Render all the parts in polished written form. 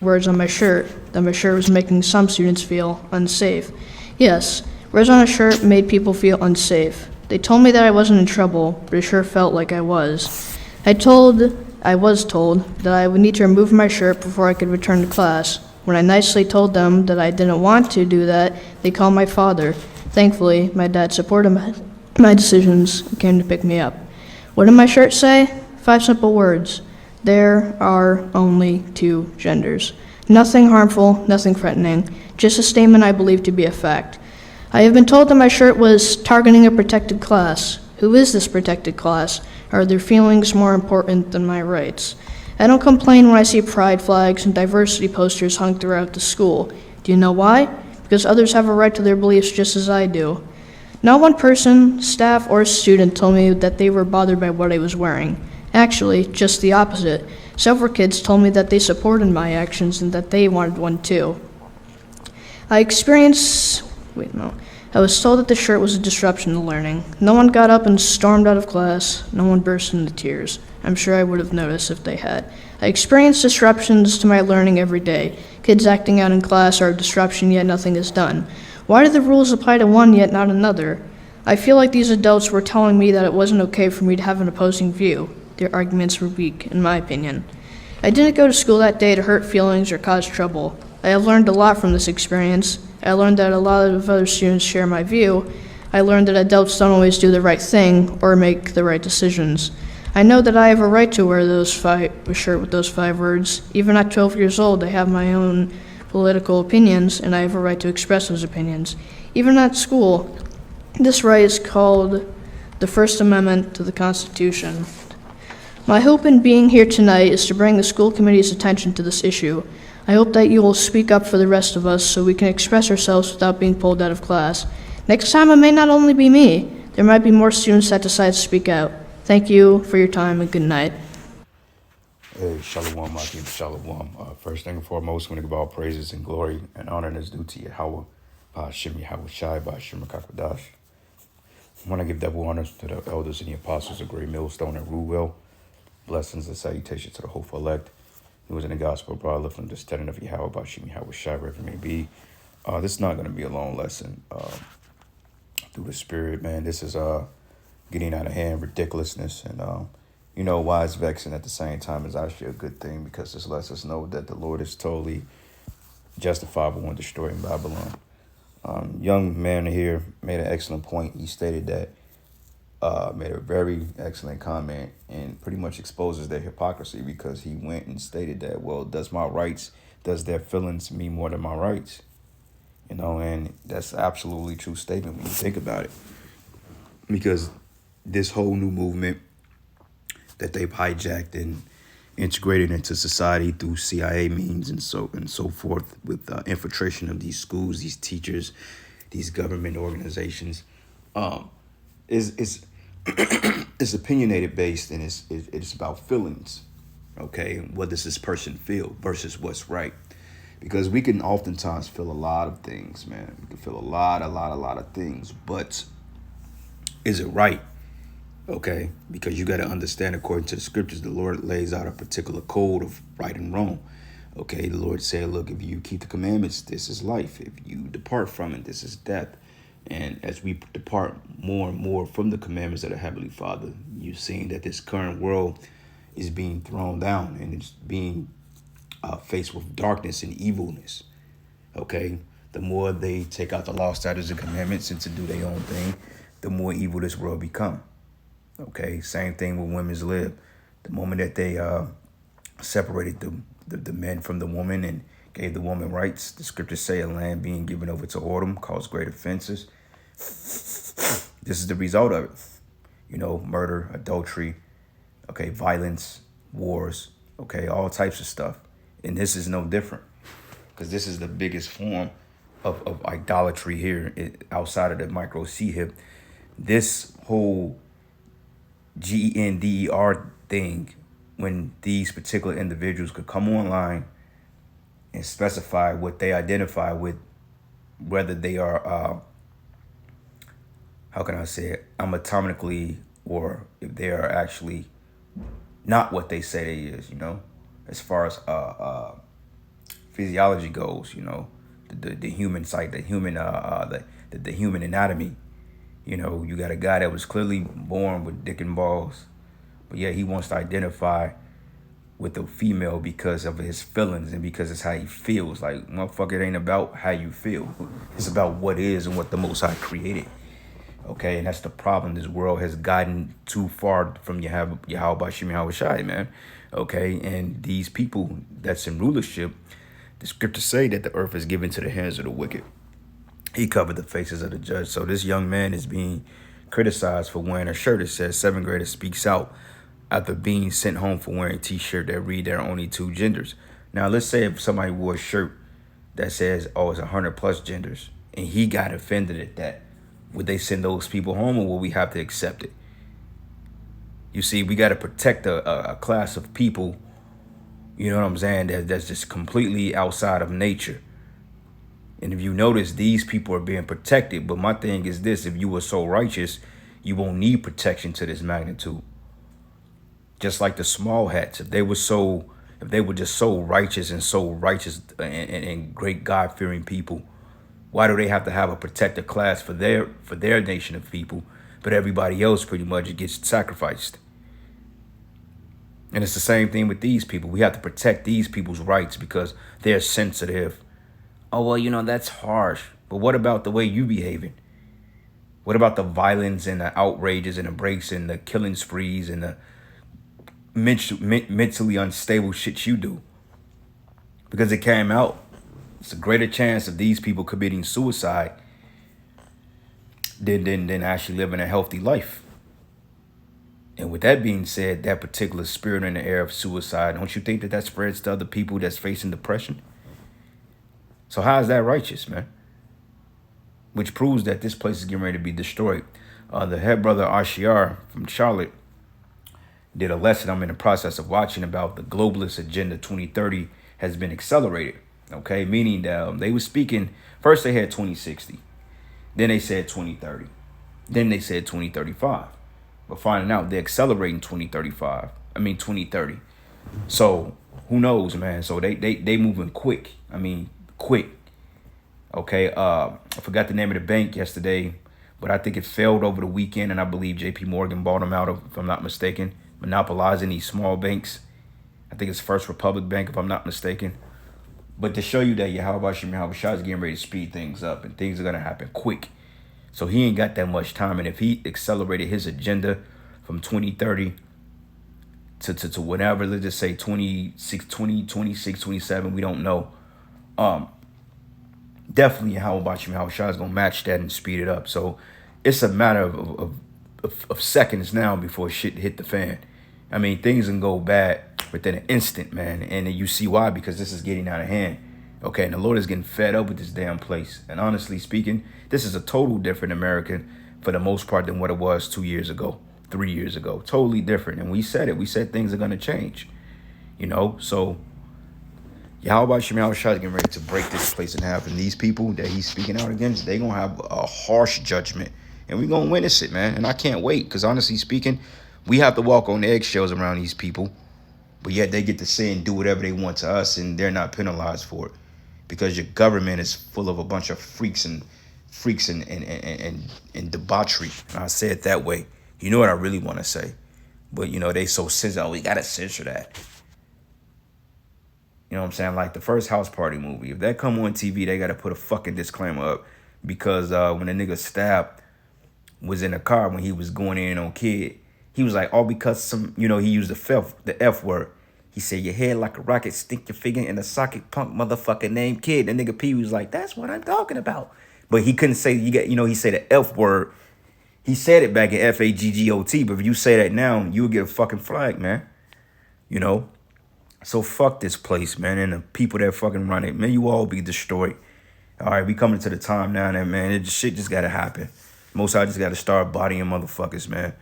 words on my shirt, that my shirt was making some students feel unsafe. Yes, words on a shirt made people feel unsafe. They told me that I wasn't in trouble, but it sure felt like I was. I was told that I would need to remove my shirt before I could return to class. When I nicely told them that I didn't want to do that, they called my father. Thankfully, my dad supported my decisions and came to pick me up. What did my shirt say? 5 simple words. There are only 2 genders. Nothing harmful, nothing threatening, just a statement I believe to be a fact. I have been told that my shirt was targeting a protected class. Who is this protected class? Are their feelings more important than my rights? I don't complain when I see pride flags and diversity posters hung throughout the school. Do you know why? Because others have a right to their beliefs just as I do. Not one person, staff, or student told me that they were bothered by what I was wearing. Actually, just the opposite. Several kids told me that they supported my actions and that they wanted one too. I was told that the shirt was a disruption to learning. No one got up and stormed out of class. No one burst into tears. I'm sure I would have noticed if they had. I experience disruptions to my learning every day. Kids acting out in class are a disruption, yet nothing is done. Why do the rules apply to one, yet not another? I feel like these adults were telling me that it wasn't okay for me to have an opposing view. Their arguments were weak, in my opinion. I didn't go to school that day to hurt feelings or cause trouble. I have learned a lot from this experience. I learned that a lot of other students share my view. I learned that adults don't always do the right thing or make the right decisions. I know that I have a right to wear a shirt with those 5 words. Even at 12 years old, I have my own political opinions, and I have a right to express those opinions. Even at school, this right is called the First Amendment to the Constitution. My hope in being here tonight is to bring the school committee's attention to this issue. I hope that you will speak up for the rest of us so we can express ourselves without being pulled out of class. Next time, it may not only be me. There might be more students that decide to speak out. Thank you for your time and good night. Hey, Shalom, Akim, Shalom. First thing and foremost, I want to give all praises and glory and honor is due to Yahweh, Shem Yahweh Shai, Shem Kakadash. I want to give double honors to the elders and the apostles of Great Millstone and Ruwell. Blessings and salutations to the hopeful elect who is in the gospel, broad lifting the standing of Yahweh, Shem Yahweh Shai, wherever it may be. This is not going to be a long lesson through the Spirit, man. This is getting out of hand, ridiculousness, and why it's vexing at the same time is actually a good thing because this lets us know that the Lord is totally justifiable in destroying Babylon. Young man here made an excellent point. He stated that, made a very excellent comment and pretty much exposes their hypocrisy because he went and stated that, well, does their feelings mean more than my rights? And that's an absolutely true statement when you think about it. Because this whole new movement that they've hijacked and integrated into society through CIA means and so forth with infiltration of these schools, these teachers, these government organizations, is it's opinionated based and it's about feelings. Okay, what does this person feel versus what's right? Because we can oftentimes feel a lot of things, man. We can feel a lot of things, but is it right? Okay, because you got to understand, according to the scriptures, the Lord lays out a particular code of right and wrong. Okay, the Lord said, look, if you keep the commandments, this is life. If you depart from it, this is death. And as we depart more and more from the commandments of the Heavenly Father, you're seeing that this current world is being thrown down and it's being faced with darkness and evilness. Okay, the more they take out the law, statutes, and commandments and to do their own thing, the more evil this world become. Okay, same thing with women's lib. The moment that they separated the men from the woman and gave the woman rights, the scriptures say a land being given over to whoredom caused great offenses. This is the result of it. Murder, adultery, okay, violence, wars, okay, all types of stuff. And this is no different because this is the biggest form of idolatry here outside of the micro C-hip. This whole GENDER thing, when these particular individuals could come online and specify what they identify with, whether they are, anatomically, or if they are actually not what they say they is, as far as physiology goes, you know, the human psyche, the human anatomy. You know, you got a guy that was clearly born with dick and balls, but yet he wants to identify with a female because of his feelings and because it's how he feels. Like, motherfucker, it ain't about how you feel. It's about what is and what the Most High created. Okay, and that's the problem. This world has gotten too far from Yahweh Bashim Yahweh Shai, man. Okay, and these people that's in rulership, the scriptures say that the earth is given to the hands of the wicked. He covered the faces of the judge. So this young man is being criticized for wearing a shirt that says 7th grader speaks out after being sent home for wearing a t-shirt that read there are only 2 genders. Now, let's say if somebody wore a shirt that says, oh, it's 100+ genders, and he got offended at that, would they send those people home, or will we have to accept it? You see, we got to protect a class of people, you know what I'm saying, that's just completely outside of nature. And if you notice, these people are being protected. But my thing is this: if you were so righteous, you won't need protection to this magnitude. Just like the small hats, if they were just so righteous and great God-fearing people, why do they have to have a protected class for their nation of people, but everybody else pretty much gets sacrificed? And it's the same thing with these people. We have to protect these people's rights because they're sensitive. Oh, well, you know, that's harsh. But what about the way you behaving? What about the violence and the outrages and the breaks and the killing sprees and the mentally unstable shit you do? Because it came out, it's a greater chance of these people committing suicide than actually living a healthy life. And with that being said, that particular spirit in the air of suicide, don't you think that spreads to other people that's facing depression? So how is that righteous, man? Which proves that this place is getting ready to be destroyed. The head brother Ashiar from Charlotte did a lesson I'm in the process of watching about the globalist agenda 2030 has been accelerated. Okay, meaning that they were speaking, first they had 2060, then they said 2030, then they said 2035. But finding out they're accelerating 2030. So who knows, man? So they moving quick. I mean, quick. Okay, I forgot the name of the bank yesterday, but I think it failed over the weekend, and I believe JP Morgan bought them out, if I'm not mistaken, monopolizing these small banks. I think it's First Republic Bank, if I'm not mistaken. But to show you that Yahweh Shai is getting ready to speed things up, and things are going to happen quick. So he ain't got that much time. And if he accelerated his agenda from 2030 to whatever, let's just say 26, 27, we don't know. Definitely Yahweh Shai is going to match that and speed it up. So it's a matter of seconds now before shit hit the fan. I mean, things can go bad within an instant, man. And you see why, because this is getting out of hand. Okay, and the Lord is getting fed up with this damn place. And honestly speaking, this is a total different American for the most part than what it was 2 years ago, 3 years ago. Totally different. And we said it. We said things are going to change. You know, so Yahweh Shai is getting ready to break this place in half. And these people that he's speaking out against, they're going to have a harsh judgment. And we're going to witness it, man. And I can't wait, because honestly speaking, we have to walk on eggshells around these people. But yet they get to say and do whatever they want to us, and they're not penalized for it. Because your government is full of a bunch of freaks and debauchery. And I say it that way. You know what I really want to say. But, you know, they so sensitive. Oh, we got to censor that. You know what I'm saying? Like the first House Party movie. If that come on TV, they got to put a fucking disclaimer up. Because when a nigga stabbed was in a car when he was going in on Kid, he was like, all because he used the F word. He said, your head like a rocket, stick your finger in a socket, punk motherfucker named Kid. And nigga P was like, that's what I'm talking about. But he couldn't say, he said the F word. He said it back in FAGGOT. But if you say that now, you would get a fucking flag, man. You know? So fuck this place, man. And the people that fucking run it, man, you all be destroyed. All right, we coming to the time now that, man, shit just got to happen. Most I just got to start bodying motherfuckers, man.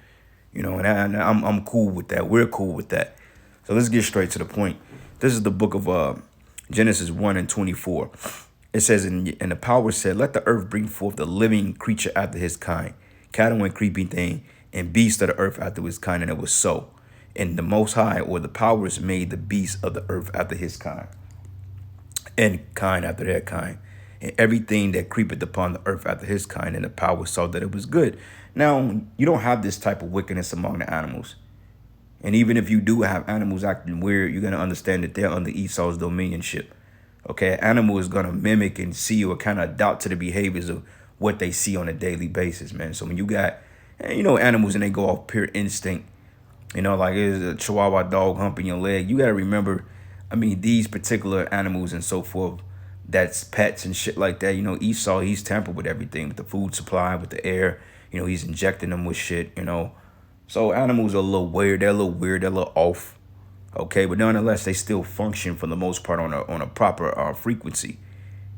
You know, and I'm cool with that. We're cool with that. So let's get straight to the point. This is the book of Genesis 1:24. It says, and the power said, let the earth bring forth the living creature after his kind, cattle and creeping thing, and beasts of the earth after his kind. And it was so. And the Most High, or the powers, made the beasts of the earth after his kind. and kind after their kind, and everything that creepeth upon the earth after his kind, and the power saw that it was good. Now, you don't have this type of wickedness among the animals. And even if you do have animals acting weird, you're going to understand that they're under Esau's dominionship. Okay, an animal is going to mimic and see or kind of adopt to the behaviors of what they see on a daily basis, man. So when you got, animals and they go off pure instinct, like it's a Chihuahua dog humping your leg, you got to remember, these particular animals and so forth, that's pets and shit like that. Esau, he's tampered with everything, with the food supply, with the air. He's injecting them with shit. So animals are a little weird. They're a little weird. They're a little off. Okay, but nonetheless, they still function for the most part on a proper frequency.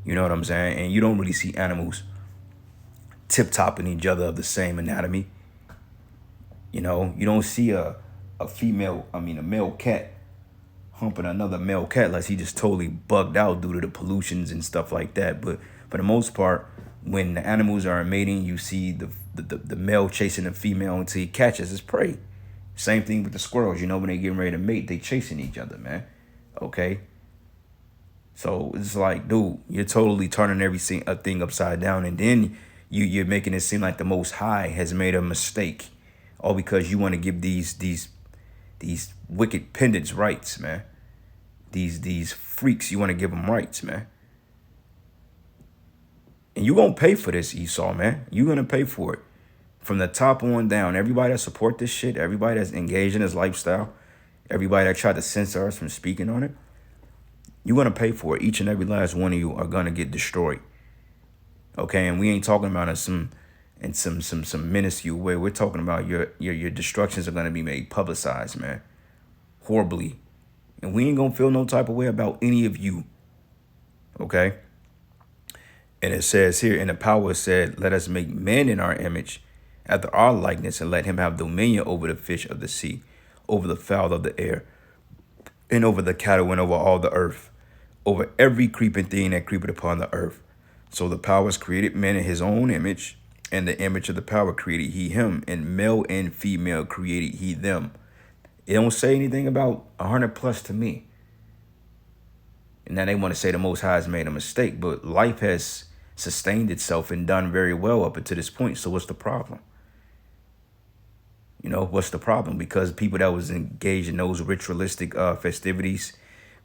You know what I'm saying? And you don't really see animals tip-topping each other of the same anatomy. You don't see a male cat humping another male cat unless he just totally bugged out due to the pollutions and stuff like that. But for the most part, when the animals are mating, you see the male chasing the female until he catches his prey. Same thing with the squirrels. When they getting ready to mate, they chasing each other, man. Okay? So it's like, dude, you're totally turning everything upside down. And then you're making it seem like the Most High has made a mistake. All because you want to give these wicked pendants rights, man. These freaks, you want to give them rights, man. And you're going to pay for this, Esau, man. You're going to pay for it. From the top on down, everybody that support this shit, everybody that's engaged in this lifestyle, everybody that tried to censor us from speaking on it, you're going to pay for it. Each and every last one of you are going to get destroyed. Okay, and we ain't talking about some minuscule way. We're talking about your destructions are going to be made publicized, man. Horribly. And we ain't going to feel no type of way about any of you. Okay? And it says here, and the power said, let us make man in our image, after our likeness, and let him have dominion over the fish of the sea, over the fowl of the air, and over the cattle, and over all the earth, over every creeping thing that creepeth upon the earth. So the powers created man in his own image, and the image of the power created he him, and male and female created he them. It don't say anything about 100 plus to me. And now they want to say the Most High has made a mistake, but life has sustained itself and done very well up until this point. So what's the problem? What's the problem? Because people that was engaged in those ritualistic festivities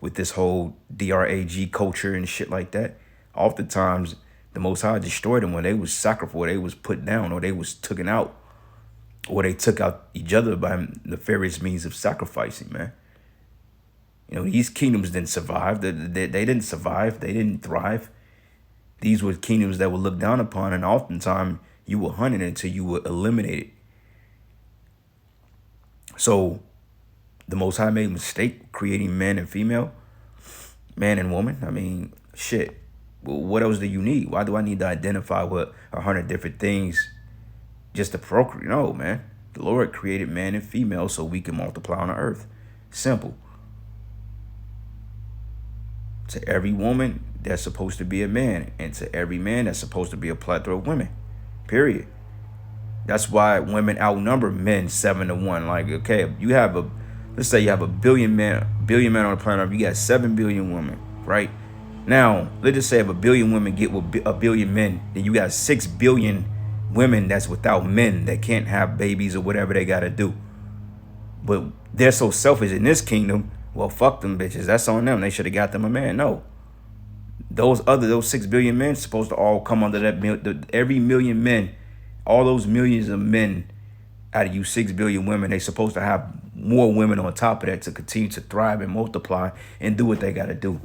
with this whole DRAG culture and shit like that, oftentimes the Most High destroyed them when they was sacrificed, or they was put down, or they was taken out, or they took out each other by nefarious means of sacrificing, man. These kingdoms didn't survive. They didn't survive. They didn't thrive. These were kingdoms that were looked down upon, and oftentimes you were hunted until you were eliminated. So the Most High made a mistake creating man and female, man and woman. Shit. Well, what else do you need? Why do I need to identify with 100 different things just to procreate? No, man. The Lord created man and female so we can multiply on the earth. Simple. To every woman, that's supposed to be a man. And to every man, that's supposed to be a plethora of women. Period. That's why women outnumber men 7-1. Like, okay, let's say you have a billion men on the planet Earth. You got 7 billion women, right? Now, let's just say if a billion women get with a billion men, then you got 6 billion women that's without men that can't have babies or whatever they got to do. But they're so selfish in this kingdom. Well, fuck them bitches. That's on them. They should have got them a man. No. Those 6 billion men supposed to all come under that. Every million men, all those millions of men out of you 6 billion women, they supposed to have more women on top of that to continue to thrive and multiply and do what they got to do.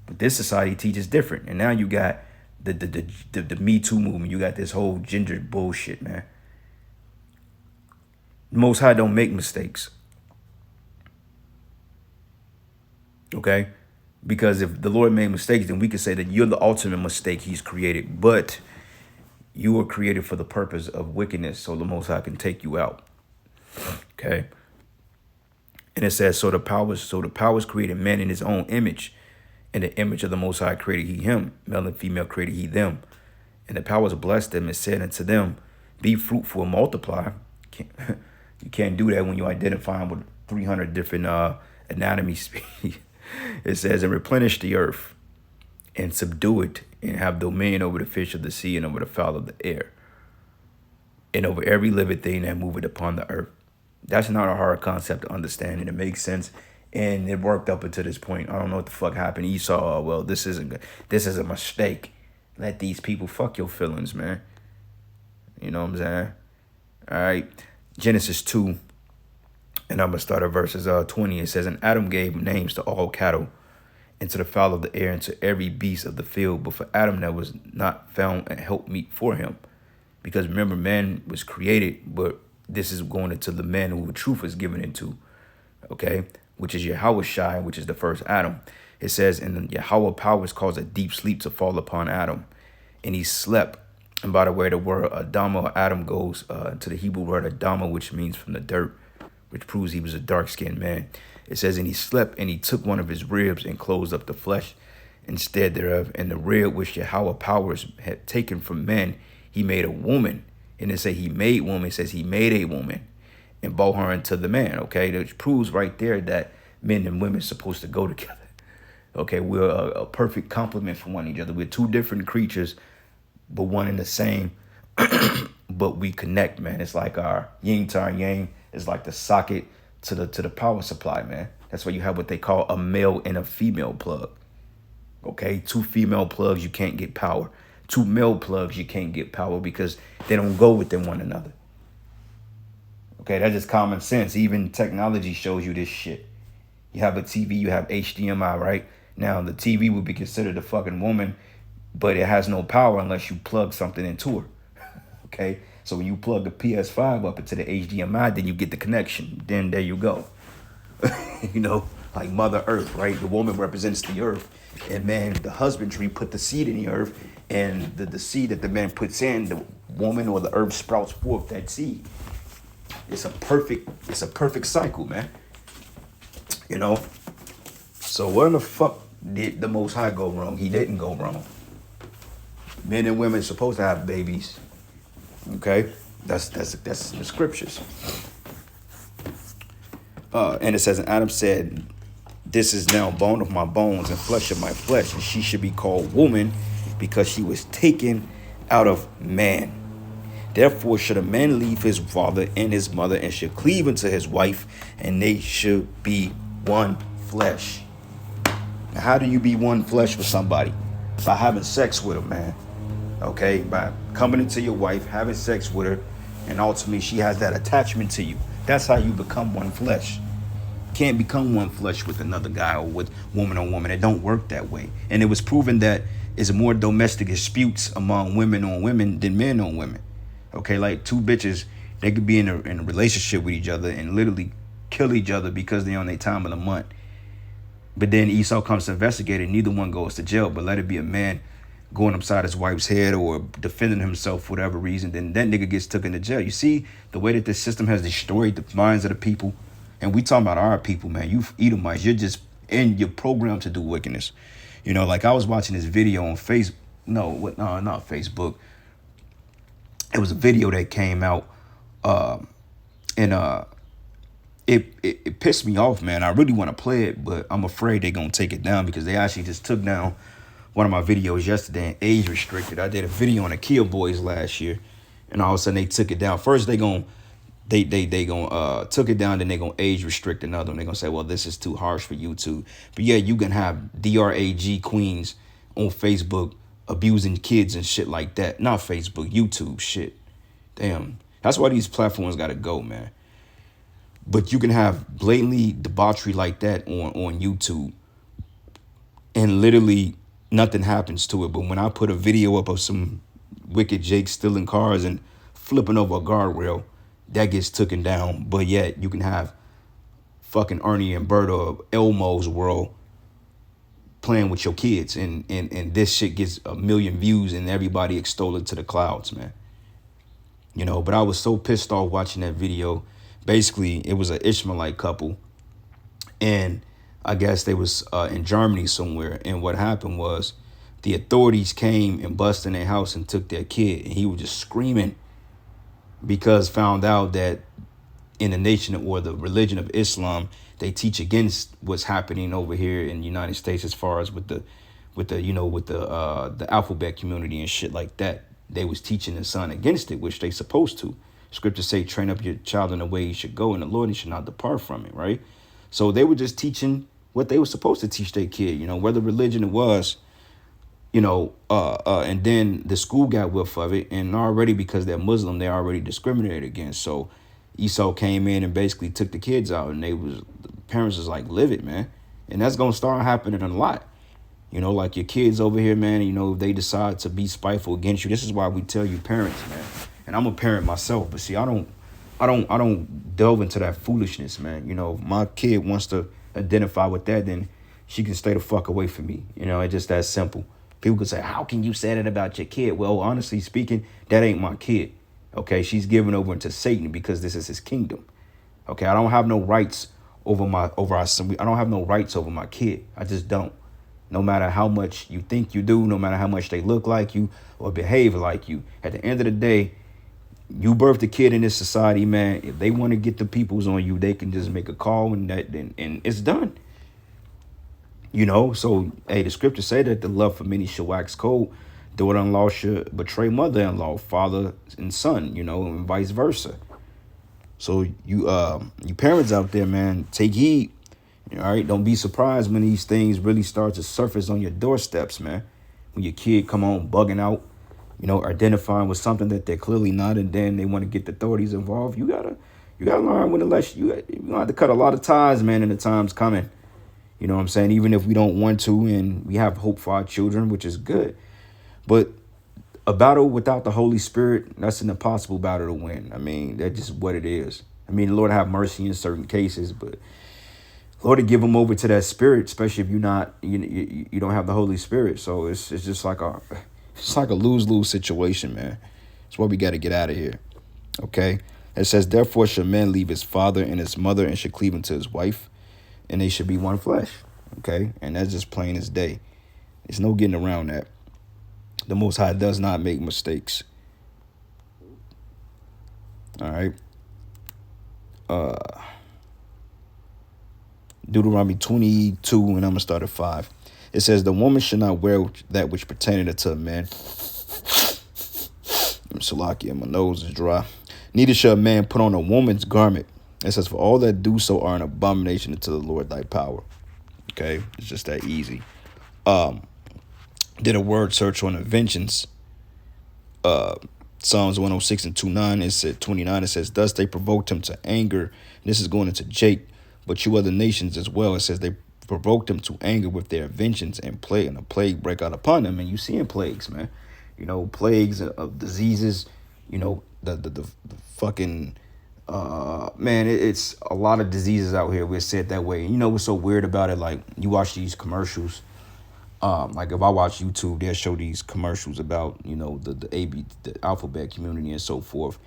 But this society teaches different. And now you got the Me Too movement. You got this whole gender bullshit, man. The Most High don't make mistakes. Okay? Because if the Lord made mistakes, then we could say that you're the ultimate mistake he's created. But you were created for the purpose of wickedness, so the Most High can take you out. Okay? And it says, so the powers created man in his own image. In the image of the Most High created he him. Male and female created he them. And the powers blessed them and said unto them, be fruitful and multiply. You can't do that when you identify with 300 different anatomy species. It says, and replenish the earth. and subdue it and have dominion over the fish of the sea and over the fowl of the air and over every living thing that moveth upon the earth. That's not a hard concept to understand, and it makes sense. And it worked up until this point. I don't know what the fuck happened. Esau, well, this isn't good. This is a mistake. Let these people fuck your feelings, man. You know what I'm saying? All right. Genesis 2, and I'm going to start at verses 20. It says, and Adam gave names to all cattle, and to the fowl of the air, and to every beast of the field. But for Adam there was not found a helpmeet for him. Because remember, man was created, but this is going into the man who the truth is given into, okay? Which is Yahweh Shai, which is the first Adam. It says, and Yahweh powers caused a deep sleep to fall upon Adam, and he slept. And by the way, the word Adama or Adam goes to the Hebrew word Adama, which means from the dirt, which proves he was a dark-skinned man. It says, and he slept, and he took one of his ribs and closed up the flesh instead thereof. And the rib which Yahweh powers had taken from men, he made a woman. And it say he made woman. It says he made a woman and brought her into the man. Okay, that proves right there that men and women are supposed to go together. Okay, we're a perfect complement for one another. We're two different creatures, but one and the same. But we connect, man. It's like our yin to our yang. It's like the socket to the power supply, man. That's why you have what they call a male and a female plug. Okay, two female plugs, you can't get power. Two male plugs, you can't get power because they don't go within one another. Okay, that's just common sense. Even technology shows you this shit. You have a TV, you have HDMI, right? Now, the TV would be considered a fucking woman, but it has no power unless you plug something into her. Okay, so when you plug the PS5 up into the HDMI, then you get the connection. Then there you go. You know, like Mother Earth, right? The woman represents the earth. And man, the husbandry put the seed in the earth, and the seed that the man puts in, the woman or the herb sprouts forth that seed. It's a perfect cycle, man. You know? So where in the fuck did the Most High go wrong? He didn't go wrong. Men and women are supposed to have babies. Okay? That's the scriptures. And it says, and Adam said, this is now bone of my bones and flesh of my flesh, and she should be called woman because she was taken out of man. Therefore should a man leave his father and his mother and should cleave unto his wife, and they should be one flesh. Now, how do you be one flesh with somebody? By having sex with them, man. Okay, by coming into your wife, having sex with her, and ultimately she has that attachment to you. That's how you become one flesh. Can't become one flesh with another guy or with woman on woman. It don't work that way. And it was proven that is more domestic disputes among women on women than men on women. Okay, like two bitches, they could be in a relationship with each other and literally kill each other because they're on their time of the month. But then Esau comes to investigate it. Neither one goes to jail, but let it be a man going upside his wife's head or defending himself for whatever reason, then that nigga gets taken to jail. You see the way that this system has destroyed the minds of the people. And we talking about our people, man. You Edomites, you're just in your program to do wickedness. You know, like I was watching this video on Facebook. No, not Facebook. It was a video that came out, and it pissed me off, man. I really want to play it, but I'm afraid they're gonna take it down because they actually just took down one of my videos yesterday and age restricted. I did a video on the Kia Boys last year, and all of a sudden they took it down. First they took it down, then they gonna age restrict another one. They're gonna say, well, this is too harsh for YouTube. But yeah, you can have DRAG queens on Facebook abusing kids and shit like that. Not Facebook, YouTube shit. Damn. That's why these platforms gotta go, man. But you can have blatantly debauchery like that on YouTube, and literally nothing happens to it. But when I put a video up of some wicked Jake stealing cars and flipping over a guardrail, that gets taken down. But yet you can have fucking Ernie and Berta of Elmo's world playing with your kids, and this shit gets 1 million views and everybody extol it to the clouds, man. You know, but I was so pissed off watching that video. Basically, it was an Ishmaelite couple, and I guess they was in Germany somewhere. And what happened was the authorities came and busted in their house and took their kid, and he was just screaming because found out that in the nation or the religion of Islam, they teach against what's happening over here in the United States as far as with with the alphabet community and shit like that. They was teaching the son against it, which they supposed to. Scriptures say, train up your child in the way he should go, and the Lord he should not depart from it, right? So they were just teaching what they were supposed to teach their kid, whether religion it was, and then the school got whiff of it, and already because they're Muslim, they're already discriminated against. So Esau came in and basically took the kids out, and the parents was like, live it, man. And that's gonna start happening a lot. Like your kids over here, man, if they decide to be spiteful against you, this is why we tell you parents, man. And I'm a parent myself, but see, I don't delve into that foolishness, man. If my kid wants to identify with that, then she can stay the fuck away from me. It's just that simple. People could say, how can you say that about your kid? Well, honestly speaking, that ain't my kid. Okay, she's given over into Satan because this is his kingdom. Okay, I don't have no rights over our son. I don't have no rights over my kid. I just don't. No matter how much you think you do, no matter how much they look like you or behave like you, at the end of the day, you birthed a kid in this society, man. If they want to get the peoples on you, they can just make a call and it's done. So, hey, the scriptures say that the love for many shall wax cold. Daughter-in-law should betray mother-in-law, father and son, and vice versa. So you parents out there, man, take heed. All right, don't be surprised when these things really start to surface on your doorsteps, man. When your kid come on bugging out, identifying with something that they're clearly not, and then they want to get the authorities involved. You gotta learn when to you're gonna have to cut a lot of ties, man, in the times coming. You know what I'm saying? Even if we don't want to, and we have hope for our children, which is good. But a battle without the Holy Spirit, that's an impossible battle to win. I mean, that's just what it is. I mean, the Lord have mercy in certain cases, but Lord to give them over to that spirit, especially if you don't have the Holy Spirit. So it's just like a lose-lose situation, man. That's why we got to get out of here. Okay. It says, therefore shall man leave his father and his mother and should cleave unto his wife, and they should be one flesh. Okay. And that's just plain as day. There's no getting around that. The Most High does not make mistakes. All right. Deuteronomy 22, and I'm going to start at 5. It says, the woman should not wear that which pertaineth unto a man. Salakia, my nose is dry. Neither shall a man put on a woman's garment. It says, for all that do so are an abomination unto the Lord thy power. Okay, it's just that easy. Did a word search on the vengeance. Psalms 106 and 29, it said 29, it says, thus they provoked him to anger. This is going into Jake, but you other nations as well. It says they provoked him to anger with their vengeance and a plague break out upon them. And you see in plagues, man, plagues of diseases, the fucking, man, it's a lot of diseases out here. We're said that way. What's so weird about it? Like you watch these commercials. Like if I watch YouTube, they'll show these commercials about, the alphabet community and so forth,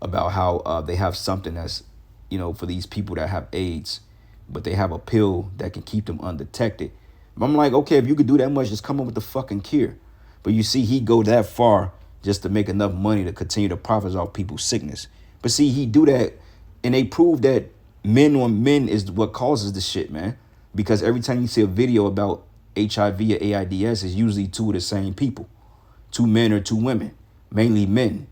about how they have something that's, for these people that have AIDS, but they have a pill that can keep them undetected. But I'm like, okay, if you could do that much, just come up with the fucking cure. But you see, he go that far just to make enough money to continue to profit off people's sickness. But see, he do that, and they prove that men on men is what causes the shit, man. Because every time you see a video about HIV or AIDS, it's usually two of the same people, 2 men or 2 women, mainly men.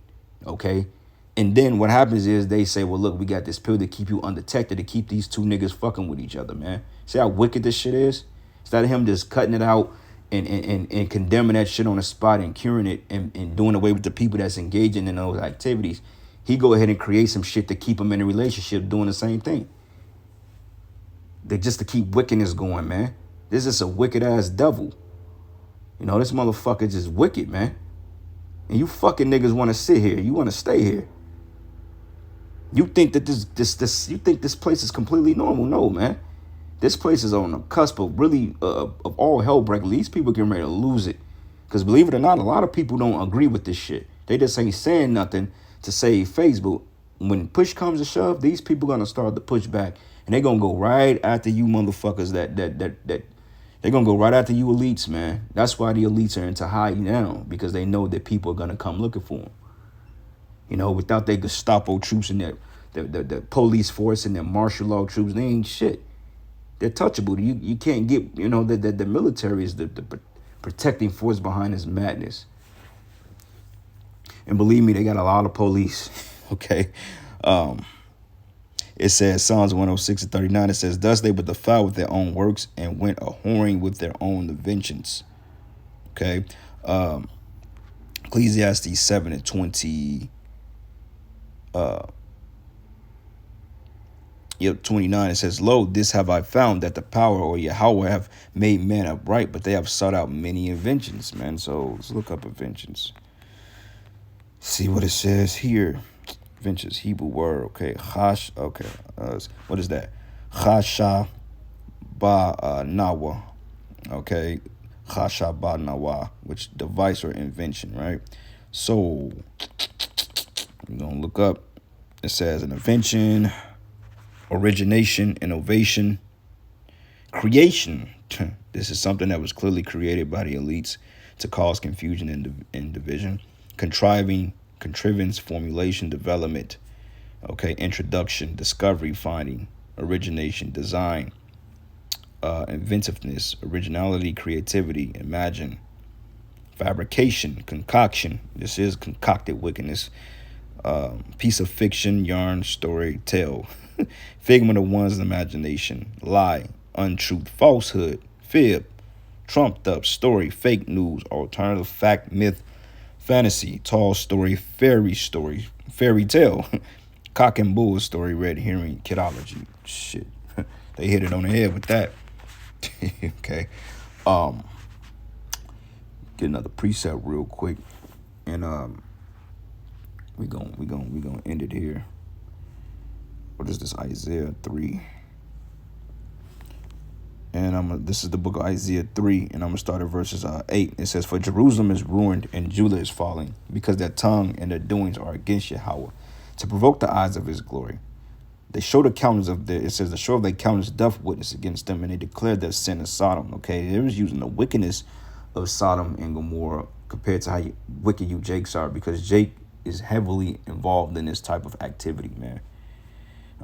Okay. And then what happens is they say, well, look, we got this pill to keep you undetected, to keep these 2 niggas fucking with each other, man. See how wicked this shit is? Instead of him just cutting it out and condemning that shit on the spot and curing it and doing away with the people that's engaging in those activities, he go ahead and create some shit to keep them in a relationship doing the same thing. They just to keep wickedness going, man. This is a wicked ass devil. This motherfucker just wicked, man. And you fucking niggas want to sit here. You want to stay here. You think that you think this place is completely normal? No, man. This place is on the cusp of really of all hell breaking. These people getting ready to lose it. Because believe it or not, a lot of people don't agree with this shit. They just ain't saying nothing to save face. But when push comes to shove, these people gonna start to push back, and they gonna go right after you motherfuckers. They're gonna go right after you elites, man. That's why the elites are into hiding now, because they know that people are gonna come looking for them. Without their Gestapo troops and the police force and their martial law troops, they ain't shit. They're touchable. You can't get, the military is the protecting force behind this madness. And believe me, they got a lot of police. Okay. It says Psalms 106:39. It says, thus they were defiled with their own works and went a whoring with their own inventions. Okay. Ecclesiastes 7:20. 29, it says, lo, this have I found, that the power or Yahweh have made man upright, but they have sought out many inventions, man. So let's look up inventions. See what it says here. Inventions, Hebrew word, okay. What is that? Chasha ba nawa, okay. Chasha ba nawa, which device or invention, right? So we're gonna look up. It says an invention, origination, innovation, creation. This is something that was clearly created by the elites to cause confusion and division. Contrivance, formulation, development. Okay, introduction, discovery, finding, origination, design, inventiveness, originality, creativity, imagine, fabrication, concoction. This is concocted wickedness. Piece of fiction, yarn, story, tale. Figment of one's imagination, lie, untruth, falsehood, fib, trumped up story, fake news, alternative fact, myth, fantasy, tall story, fairy tale, cock and bull story, red herring, kidology. Shit, they hit it on the head with that. Okay, get another precept real quick, and we gonna end it here. What is this? Isaiah 3. And this is the book of Isaiah 3, and I'm gonna start at verses 8. It says, for Jerusalem is ruined and Judah is falling, because their tongue and their doings are against Yahweh, to provoke the eyes of his glory. They show the countenance of their, it says, the show of their countenance doth witness against them, and they declare their sin of Sodom. Okay, they was using the wickedness of Sodom and Gomorrah compared to how wicked you Jakes are, because Jake is heavily involved in this type of activity, man.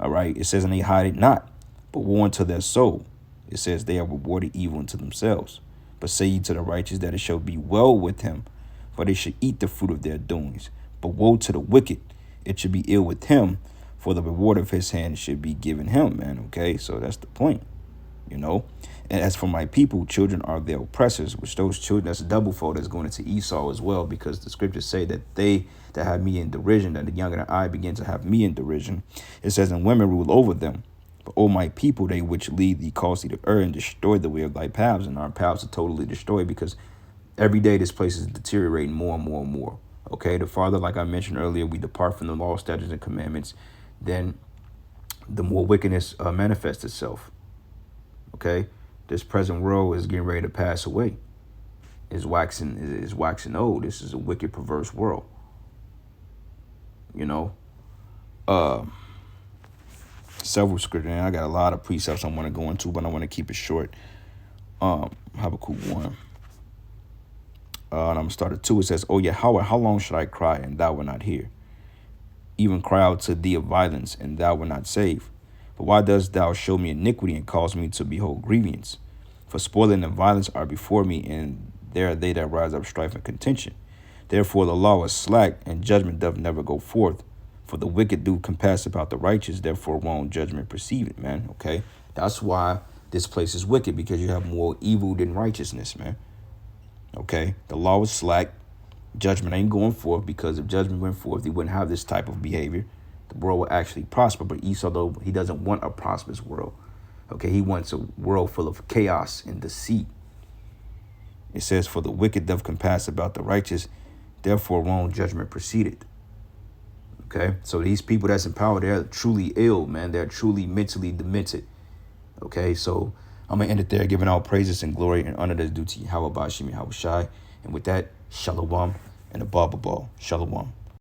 All right, it says, and they hide it not, but woe unto their soul. It says, they have rewarded evil unto themselves. But say ye to the righteous that it shall be well with him, for they should eat the fruit of their doings. But woe to the wicked, it should be ill with him, for the reward of his hand should be given him, man. Okay, so that's the point, you know. And as for my people, children are their oppressors, which those children, that's a double fold that's going into Esau as well, because the scriptures say that they that have me in derision, that the younger than I begin to have me in derision. It says, and women rule over them. But, O my people, they which lead thee cause thee to err and destroy the way of thy paths. And our paths are totally destroyed, because every day this place is deteriorating more and more and more. Okay, the farther, like I mentioned earlier, we depart from the law, statutes, and commandments, then the more wickedness manifests itself. Okay, this present world is getting ready to pass away. Is waxing old. This is a wicked, perverse world. You know, several scriptures. I got a lot of precepts I want to go into, but I want to keep it short. Habakkuk 1. And I'm going to start at 2. It says, oh, Yahweh, how long should I cry, and thou wilt not hear? Even cry out to thee of violence, and thou wilt not save. But why dost thou show me iniquity, and cause me to behold grievance? For spoiling and violence are before me, and there are they that rise up strife and contention. Therefore the law is slack, and judgment doth never go forth. For the wicked do compass about the righteous, therefore won't judgment perceive it, man. Okay, that's why this place is wicked, because you have more evil than righteousness, man. Okay, the law is slack, judgment ain't going forth, because if judgment went forth, he wouldn't have this type of behavior. The world will actually prosper. But Esau, though, he doesn't want a prosperous world. Okay, he wants a world full of chaos and deceit. It says, for the wicked doth compass about the righteous, therefore wrong judgment proceeded. Okay, so these people that's in power, they're truly ill, man. They're truly mentally demented. Okay, so I'm going to end it there, giving all praises and glory and honor that's due to Yahweh Bashim Yahweh Shai. And with that, Shalom and a Baba Ball. Shalom.